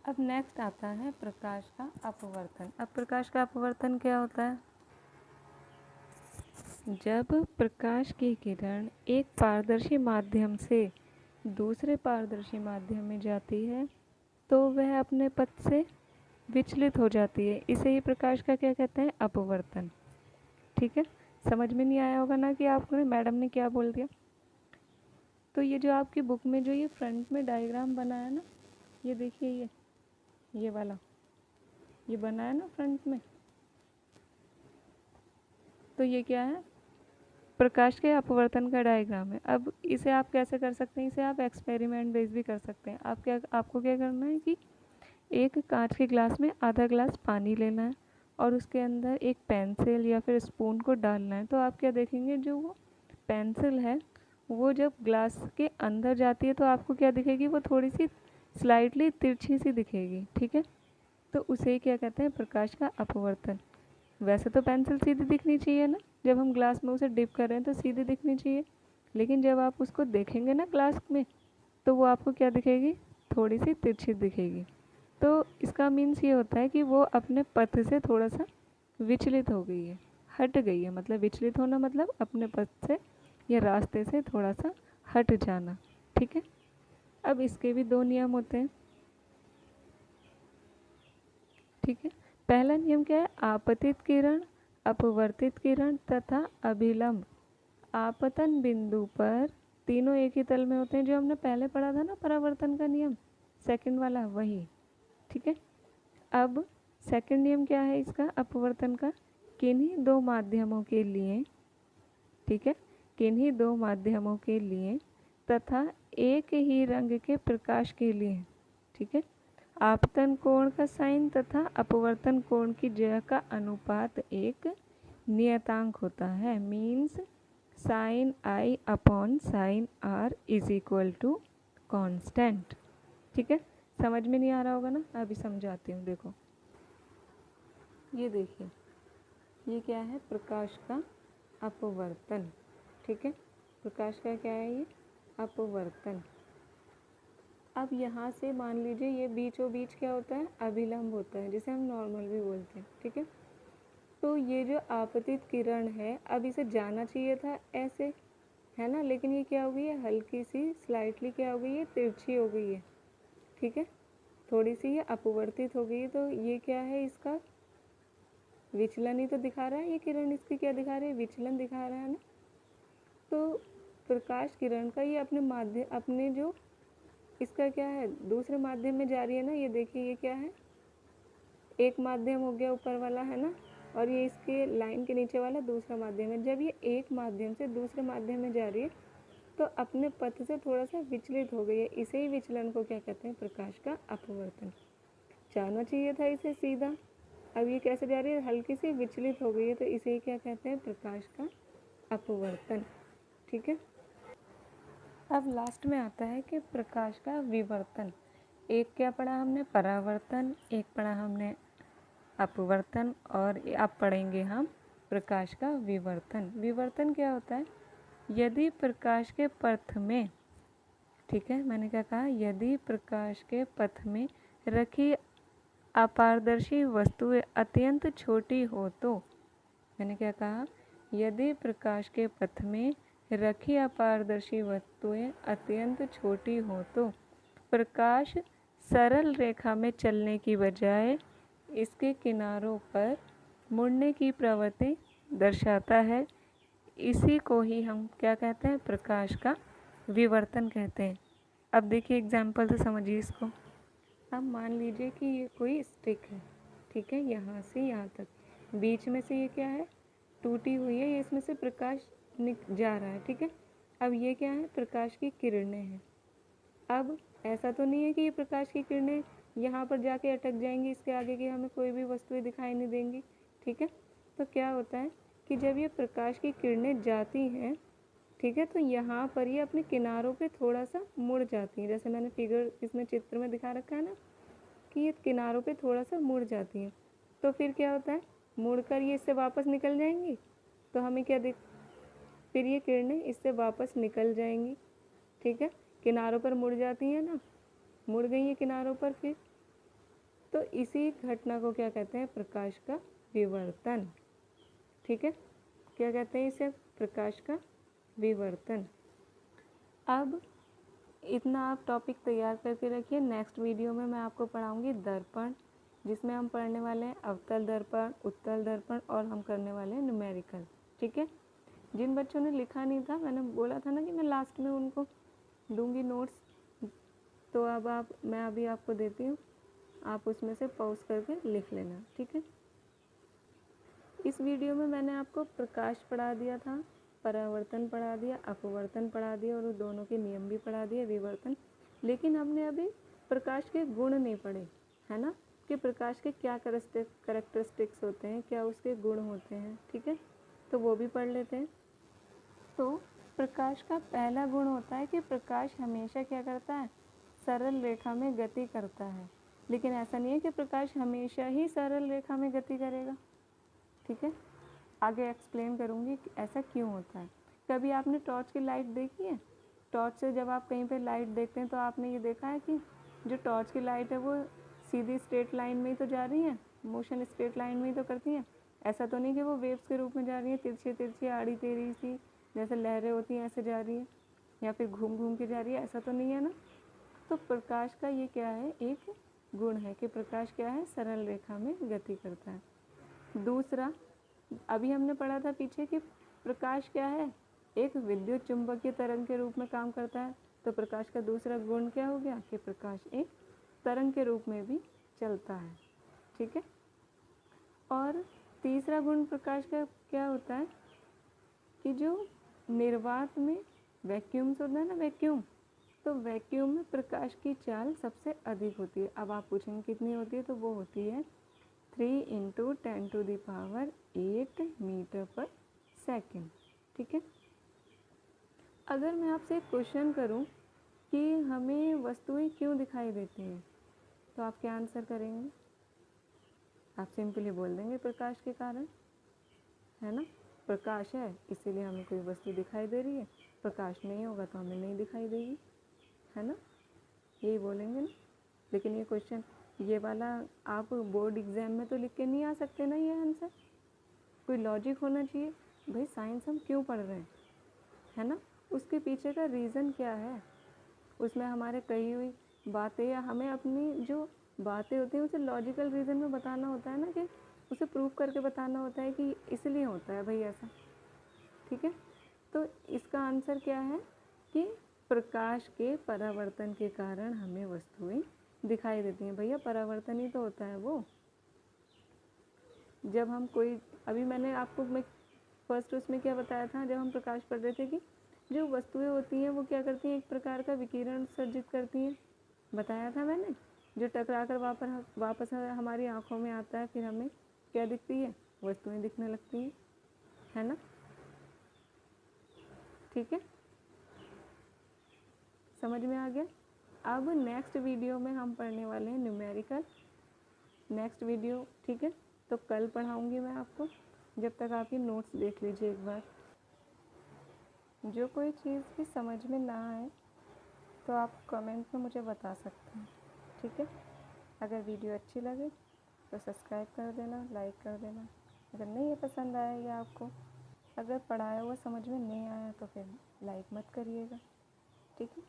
अब नेक्स्ट आता है प्रकाश का अपवर्तन। अब प्रकाश का अपवर्तन क्या होता है? जब प्रकाश की किरण एक पारदर्शी माध्यम से दूसरे पारदर्शी माध्यम में जाती है तो वह अपने पथ से विचलित हो जाती है। इसे ही प्रकाश का क्या कहते हैं? अपवर्तन। ठीक है, समझ में नहीं आया होगा ना कि आपको मैडम ने क्या बोल दिया। तो ये जो आपकी बुक में जो ये फ्रंट में डायग्राम बना है ना, ये देखिए, ये वाला ये बना है ना फ्रंट में, तो ये क्या है? प्रकाश के अपवर्तन का डायग्राम है। अब इसे आप कैसे कर सकते हैं? इसे आप एक्सपेरिमेंट बेस भी कर सकते हैं। आपको क्या करना है कि एक कांच के ग्लास में आधा ग्लास पानी लेना है और उसके अंदर एक पेंसिल या फिर स्पून को डालना है। तो आप क्या देखेंगे, जो वो पेंसिल है वो जब ग्लास के अंदर जाती है तो आपको क्या दिखेगी? वो थोड़ी सी स्लाइटली तिरछी सी दिखेगी। ठीक है, तो उसे क्या कहते हैं? प्रकाश का अपवर्तन। वैसे तो पेंसिल सीधी दिखनी चाहिए ना, जब हम ग्लास में उसे डिप कर रहे हैं तो सीधी दिखनी चाहिए, लेकिन जब आप उसको देखेंगे ना ग्लास में तो वो आपको क्या दिखेगी? थोड़ी सी तिरछी दिखेगी। तो इसका मीन्स ये होता है कि वो अपने पथ से थोड़ा सा विचलित हो गई है, हट गई है। मतलब विचलित होना मतलब अपने पथ से या रास्ते से थोड़ा सा हट जाना। ठीक है, अब इसके भी दो नियम होते हैं। ठीक है, पहला नियम क्या है? आपतित किरण, अपवर्तित किरण तथा अभिलंब आपतन बिंदु पर तीनों एक ही तल में होते हैं। जो हमने पहले पढ़ा था ना परावर्तन का नियम, सेकंड वाला, वही। ठीक है, अब सेकंड नियम क्या है इसका अपवर्तन का? किन्हीं दो माध्यमों के लिए, ठीक है, किन्हीं दो माध्यमों के लिए तथा एक ही रंग के प्रकाश के लिए, ठीक है, आपतन कोण का साइन तथा अपवर्तन कोण की जगह का अनुपात एक नियतांक होता है। Means sine I upon sine R is equal to constant. ठीक है, समझ में नहीं आ रहा होगा ना? अभी समझाती हूँ। देखो, ये देखिए, ये क्या है? प्रकाश का अपवर्तन। ठीक है, प्रकाश का क्या है? ये अपवर्तन। अब यहाँ से मान लीजिए ये बीचों बीच क्या होता है? अभिलंब होता है, जिसे हम नॉर्मल भी बोलते हैं। ठीक है, तो ये जो आपतित किरण है, अब इसे जाना चाहिए था ऐसे, है ना, लेकिन ये क्या हो गई है? हल्की सी स्लाइटली क्या हो गई है? तिरछी हो गई है। ठीक है, थोड़ी सी ये अपवर्तित हो गई है। तो ये क्या है? इसका विचलन ही तो दिखा रहा है। ये किरण इसकी क्या दिखा रही है? विचलन दिखा रहा है ना। तो प्रकाश किरण का ये अपने जो इसका क्या है? दूसरे माध्यम में जा रही है ना। ये देखिए, ये क्या है? एक माध्यम हो गया ऊपर वाला, है ना, और ये इसके लाइन के नीचे वाला दूसरा माध्यम है। जब ये एक माध्यम से दूसरे माध्यम में जा रही है तो अपने पथ से थोड़ा सा विचलित हो गई है। इसे ही विचलन को क्या कहते हैं? प्रकाश का अपवर्तन। जाना चाहिए था इसे सीधा, अब ये कैसे जा रही है? हल्की सी विचलित हो गई है, तो इसे ही क्या कहते हैं? प्रकाश का अपवर्तन। ठीक है, अब लास्ट में आता है कि प्रकाश का विवर्तन। एक क्या पढ़ा हमने? परावर्तन। एक पढ़ा हमने अपवर्तन, और अब पढ़ेंगे हम प्रकाश का विवर्तन। विवर्तन क्या होता है? यदि प्रकाश के पथ में, ठीक है, मैंने क्या कहा? यदि प्रकाश के पथ में रखी अपारदर्शी वस्तुएं अत्यंत छोटी हो तो, मैंने क्या कहा? यदि प्रकाश के पथ में रखी अपारदर्शी वस्तुएं अत्यंत छोटी हो तो प्रकाश सरल रेखा में चलने की बजाय इसके किनारों पर मुड़ने की प्रवृत्ति दर्शाता है। इसी को ही हम क्या कहते हैं? प्रकाश का विवर्तन कहते हैं। अब देखिए एग्जाम्पल से समझिए इसको। अब मान लीजिए कि ये कोई स्टिक है, ठीक है, यहाँ से यहाँ तक, बीच में से ये क्या है? टूटी हुई है, ये इसमें से प्रकाश जा रहा है। ठीक है, अब ये क्या है? प्रकाश की किरणें हैं। अब ऐसा तो नहीं है कि ये प्रकाश की किरणें यहाँ पर जाके अटक जाएंगी, इसके आगे की हमें कोई भी वस्तुएं दिखाई नहीं देंगी। ठीक है, तो क्या होता है कि जब ये प्रकाश की किरणें जाती हैं, ठीक है, तो यहाँ पर ये अपने किनारों पे थोड़ा सा मुड़ जाती हैं। जैसे मैंने फिगर इसमें चित्र में दिखा रखा है ना कि ये किनारों पे थोड़ा सा मुड़ जाती हैं। तो फिर क्या होता है? मुड़कर ये इससे वापस निकल जाएंगी, तो हमें क्या फिर ये किरणें इससे वापस निकल जाएंगी। ठीक है, किनारों पर मुड़ जाती हैं ना, मुड़ गई है किनारों पर, फिर तो इसी घटना को क्या कहते हैं? प्रकाश का विवर्तन। ठीक है, क्या कहते हैं इसे? प्रकाश का विवर्तन। अब इतना आप टॉपिक तैयार करके रखिए। नेक्स्ट वीडियो में मैं आपको पढ़ाऊंगी दर्पण, जिसमें हम पढ़ने वाले हैं अवतल दर्पण, उत्तल दर्पण, और हम करने वाले हैं न्यूमेरिकल। ठीक है, जिन बच्चों ने लिखा नहीं था, मैंने बोला था ना कि मैं लास्ट में उनको दूंगी नोट्स, तो अब मैं अभी आपको देती हूँ, आप उसमें से पॉज करके लिख लेना। ठीक है, इस वीडियो में मैंने आपको प्रकाश पढ़ा दिया था, परावर्तन पढ़ा दिया, अपवर्तन पढ़ा दिया, और दोनों के नियम भी पढ़ा दिए, विवर्तन। लेकिन हमने अभी प्रकाश के गुण नहीं पढ़े, है ना, कि प्रकाश के क्या कैरेक्टरिस्टिक्स होते हैं, क्या उसके गुण होते हैं। ठीक है, तो वो भी पढ़ लेते हैं। तो प्रकाश का पहला गुण होता है कि प्रकाश हमेशा क्या करता है? सरल रेखा में गति करता है। लेकिन ऐसा नहीं है कि प्रकाश हमेशा ही सरल रेखा में गति करेगा। ठीक है, आगे एक्सप्लेन करूँगी कि ऐसा क्यों होता है। कभी आपने टॉर्च की लाइट देखी है? टॉर्च से जब आप कहीं पे लाइट देखते हैं तो आपने ये देखा है कि जो टॉर्च की लाइट है वो सीधी स्ट्रेट लाइन में ही तो जा रही है, मोशन स्ट्रेट लाइन में ही तो करती है। ऐसा तो नहीं कि वो वेव्स के रूप में जा रही है, तिरछी तिरछी आड़ी टेढ़ी सी, जैसे लहरें होती हैं ऐसे जा रही है, या फिर घूम घूम के जा रही है, ऐसा तो नहीं है ना। तो प्रकाश का ये क्या है? एक गुण है कि प्रकाश क्या है? सरल रेखा में गति करता है। दूसरा, अभी हमने पढ़ा था पीछे कि प्रकाश क्या है? एक विद्युत चुंबकीय तरंग के रूप में काम करता है। तो प्रकाश का दूसरा गुण क्या हो गया? कि प्रकाश एक तरंग के रूप में भी चलता है। ठीक है, और तीसरा गुण प्रकाश का क्या होता है? कि जो निर्वात में वैक्यूम्स होता है ना, वैक्यूम, तो वैक्यूम में प्रकाश की चाल सबसे अधिक होती है। अब आप पूछेंगे कितनी होती है? तो वो होती है 3 × 10⁸ मीटर पर सेकेंड। ठीक है, अगर मैं आपसे एक क्वेश्चन करूं कि हमें वस्तुएं क्यों दिखाई देती हैं, तो आप क्या आंसर करेंगे? आप सिंपली बोल देंगे प्रकाश के कारण, है ना। प्रकाश है इसीलिए हमें कोई वस्तु दिखाई दे रही है, प्रकाश नहीं होगा तो हमें नहीं दिखाई देगी, है ना, यही बोलेंगे ना। लेकिन ये क्वेश्चन, ये वाला आप बोर्ड एग्ज़ाम में तो लिख के नहीं आ सकते ना ये आंसर। कोई लॉजिक होना चाहिए। भाई साइंस हम क्यों पढ़ रहे हैं, है ना, उसके पीछे का रीज़न क्या है, उसमें हमारे कही हुई बातें या हमें अपनी जो बातें होती हैं उसे लॉजिकल रीज़न में बताना होता है ना, कि उसे प्रूव करके बताना होता है कि इसलिए होता है भाई ऐसा। ठीक है, तो इसका आंसर क्या है? कि प्रकाश के परावर्तन के कारण हमें वस्तुएं दिखाई देती हैं। भैया परावर्तन ही तो होता है वो। जब हम कोई, अभी मैंने आपको मैं फर्स्ट उसमें क्या बताया था, जब हम प्रकाश पढ़ रहे थे, कि जो वस्तुएं होती हैं वो क्या करती हैं? एक प्रकार का विकिरण सर्जित करती हैं, बताया था मैंने, जो टकरा कर वापस हमारी आँखों में आता है, फिर हमें क्या दिखती है? वस्तुएं दिखने लगती हैं, है ना। ठीक है, समझ में आ गया। अब नेक्स्ट वीडियो में हम पढ़ने वाले हैं न्यूमेरिकल, नेक्स्ट वीडियो। ठीक है, तो कल पढ़ाऊँगी मैं आपको। जब तक आप ये नोट्स देख लीजिए एक बार। जो कोई चीज़ भी समझ में ना आए तो आप कमेंट में मुझे बता सकते हैं। ठीक है, अगर वीडियो अच्छी लगे तो सब्सक्राइब कर देना, लाइक कर देना। अगर नहीं पसंद आएगा आपको, अगर पढ़ाया हुआ समझ में नहीं आया तो फिर लाइक मत करिएगा। ठीक है।